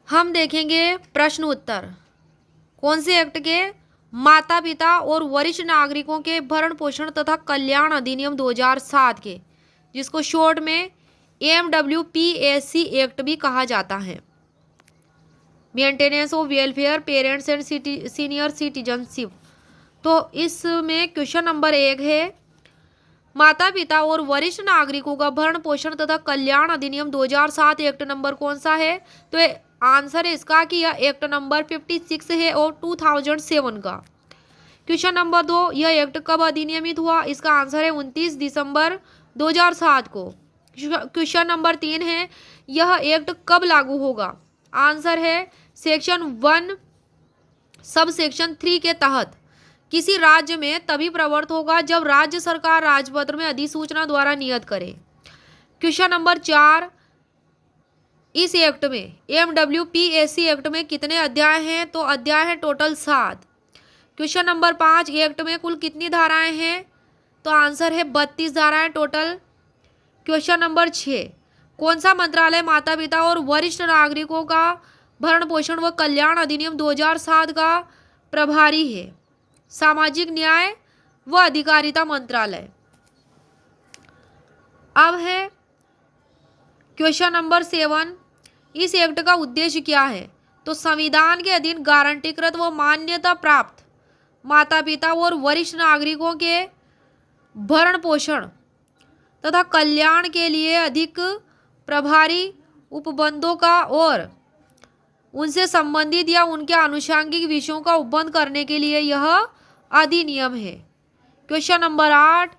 हम देखेंगे प्रश्न उत्तर। कौन से एक्ट के? माता पिता और वरिष्ठ नागरिकों के भरण पोषण तथा कल्याण अधिनियम 2007 के, जिसको शॉर्ट में MWPAC एक्ट भी कहा जाता है। Maintenance of welfare parents and senior citizenship. तो इसमें क्वेश्चन नंबर 1 है, माता पिता और वरिष्ठ नागरिकों का भरण पोषण तथा कल्याण अधिनियम 2007 एक्ट नंबर कौन सा है? तो आंसर है इसका कि यह एक्ट नंबर 56 है और 2007 का। क्वेश्चन नंबर 2, यह एक्ट कब अधिनियमित हुआ? इसका आंसर है 29 दिसंबर 2007 को। क्वेश्चन नंबर 3 है, यह एक्ट कब लागू होगा? आंसर है सेक्शन 1 सब सेक्शन 3 के तहत किसी राज्य में तभी प्रवर्त होगा जब राज्य सरकार राजपत्र में अधिसूचना द्वारा नियत करे। क्वेश्चन नंबर 4, इस एक्ट में MWPAC एक्ट में कितने अध्याय हैं? तो अध्याय है टोटल 7। क्वेश्चन नंबर 5, एक्ट में कुल कितनी धाराएं हैं? तो आंसर है 32 धाराएं टोटल। क्वेश्चन नंबर 6, कौन सा मंत्रालय माता पिता और वरिष्ठ नागरिकों का भरण पोषण व कल्याण अधिनियम 2007 का प्रभारी है? सामाजिक न्याय व अधिकारिता मंत्रालय। अब है क्वेश्चन नंबर 7, इस एक्ट का उद्देश्य क्या है? तो संविधान के अधीन गारंटीकृत व मान्यता प्राप्त माता पिता और वरिष्ठ नागरिकों के भरण पोषण तथा कल्याण के लिए अधिक प्रभारी उपबंधों का और उनसे संबंधित या उनके आनुषंगिक विषयों का उपबंध करने के लिए यह अधिनियम है। क्वेश्चन नंबर 8,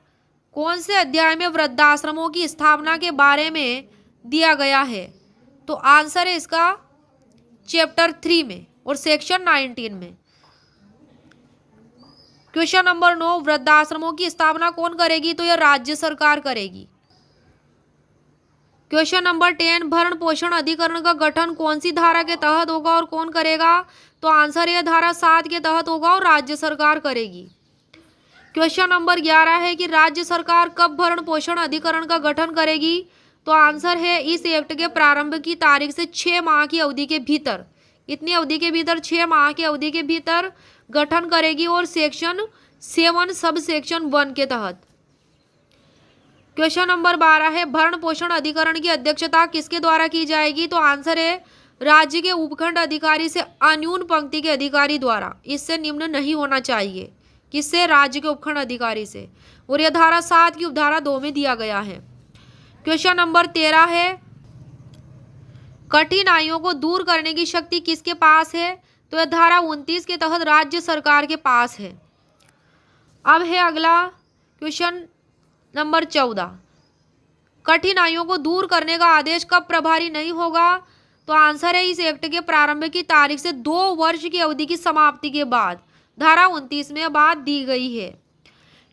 कौन से अध्याय में वृद्धाश्रमों की स्थापना के बारे में दिया गया है? तो आंसर है इसका चैप्टर 3 में और सेक्शन 19 में। क्वेश्चन नंबर 9, वृद्धाश्रमों की स्थापना कौन करेगी? तो यह राज्य सरकार करेगी। क्वेश्चन नंबर 10, भरण पोषण अधिकरण का गठन कौन सी धारा के तहत होगा और कौन करेगा? तो आंसर यह धारा 7 के तहत होगा और राज्य सरकार करेगी। क्वेश्चन नंबर 11 है कि राज्य सरकार कब भरण पोषण अधिकरण का गठन करेगी? तो आंसर है इस एक्ट के प्रारंभ की तारीख से 6 माह की अवधि के भीतर। इतनी अवधि के भीतर 6 माह की अवधि के भीतर गठन करेगी और सेक्शन 7 सब सेक्शन 1 के तहत। क्वेश्चन नंबर 12 है, भरण पोषण अधिकरण की अध्यक्षता किसके द्वारा की जाएगी? तो आंसर है राज्य के उपखंड अधिकारी से अन्यून पंक्ति के अधिकारी द्वारा। इससे निम्न नहीं होना चाहिए। किससे? राज्य के उपखंड अधिकारी से। और यह धारा 7 की उपधारा 2 में दिया गया है। क्वेश्चन नंबर 13 है, कठिनाइयों को दूर करने की शक्ति किसके पास है? तो यह धारा 29 के तहत राज्य सरकार के पास है। अब है अगला क्वेश्चन नंबर 14, कठिनाइयों को दूर करने का आदेश कब प्रभारी नहीं होगा? तो आंसर है इस एक्ट के प्रारंभ की तारीख से 2 वर्ष की अवधि की समाप्ति के बाद। धारा 29 में बात दी गई है।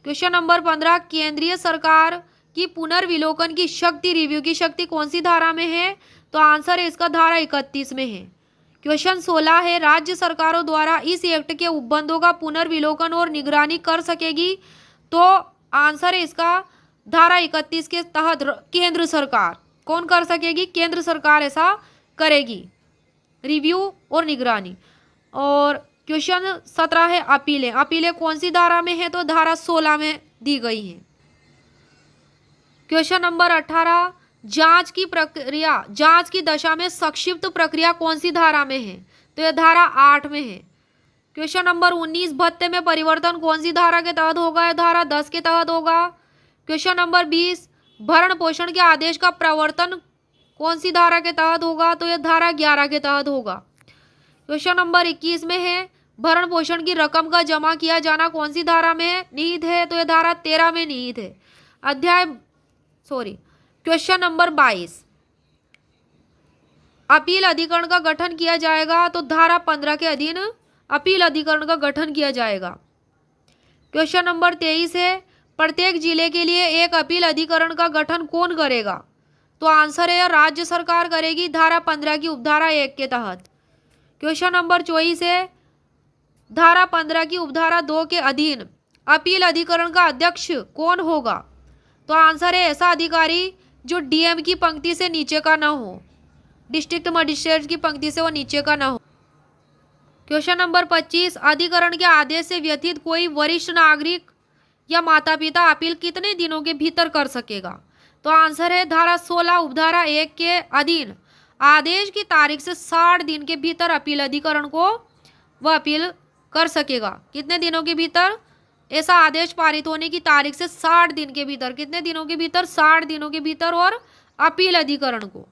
क्वेश्चन नंबर 15, केंद्रीय सरकार की पुनर्विलोकन की शक्ति रिव्यू की शक्ति कौन सी धारा में है? तो आंसर है इसका धारा 31 में है। क्वेश्चन 16 है, राज्य सरकारों द्वारा इस एक्ट के उपबंधों का पुनर्विलोकन और निगरानी कर सकेगी? तो आंसर है इसका धारा 31 के तहत केंद्र सरकार। कौन कर सकेगी? केंद्र सरकार ऐसा करेगी, रिव्यू और निगरानी। और क्वेश्चन 17 है, अपीलें। अपीलें कौन सी धारा में है? तो धारा 16 में दी गई है। क्वेश्चन नंबर 18, जांच की प्रक्रिया, जांच की दशा में संक्षिप्त प्रक्रिया कौन सी धारा में है? तो यह धारा 8 में है। क्वेश्चन नंबर 19, भत्ते में परिवर्तन कौन सी धारा के तहत होगा? यह धारा 10 के तहत होगा। क्वेश्चन नंबर 20, भरण पोषण के आदेश का प्रवर्तन कौन सी धारा के तहत होगा? तो यह धारा 11 के तहत होगा। क्वेश्चन नंबर 21 में है, भरण पोषण की रकम का जमा किया जाना कौन सी धारा में निहित है? तो यह धारा 13 में निहित है। क्वेश्चन नंबर 22, अपील अधिकरण का गठन किया जाएगा? तो धारा 15 के अधीन अपील अधिकरण का गठन किया जाएगा। क्वेश्चन नंबर 23 है, प्रत्येक जिले के लिए एक अपील अधिकरण का गठन कौन करेगा? तो आंसर है राज्य सरकार करेगी, धारा 15 की उपधारा 1 के तहत। क्वेश्चन नंबर 24 है, धारा 15 की उपधारा 2 के अधीन अपील अधिकरण का अध्यक्ष कौन होगा? तो आंसर है ऐसा अधिकारी जो डीएम की पंक्ति से नीचे का न हो। डिस्ट्रिक्ट मजिस्ट्रेट की पंक्ति से वो नीचे का ना हो। क्वेश्चन नंबर 25, अधिकरण के आदेश से व्यतीत कोई वरिष्ठ नागरिक या माता पिता अपील कितने दिनों के भीतर कर सकेगा? तो आंसर है धारा 16 उपधारा 1 के अधीन आदेश की तारीख से 60 दिन के भीतर अपील अधिकरण को वह अपील कर सकेगा। कितने दिनों के भीतर? ऐसा आदेश पारित होने की तारीख से 60 दिन के भीतर। कितने दिनों के भीतर? 60 दिनों के भीतर और अपील अधिकरण को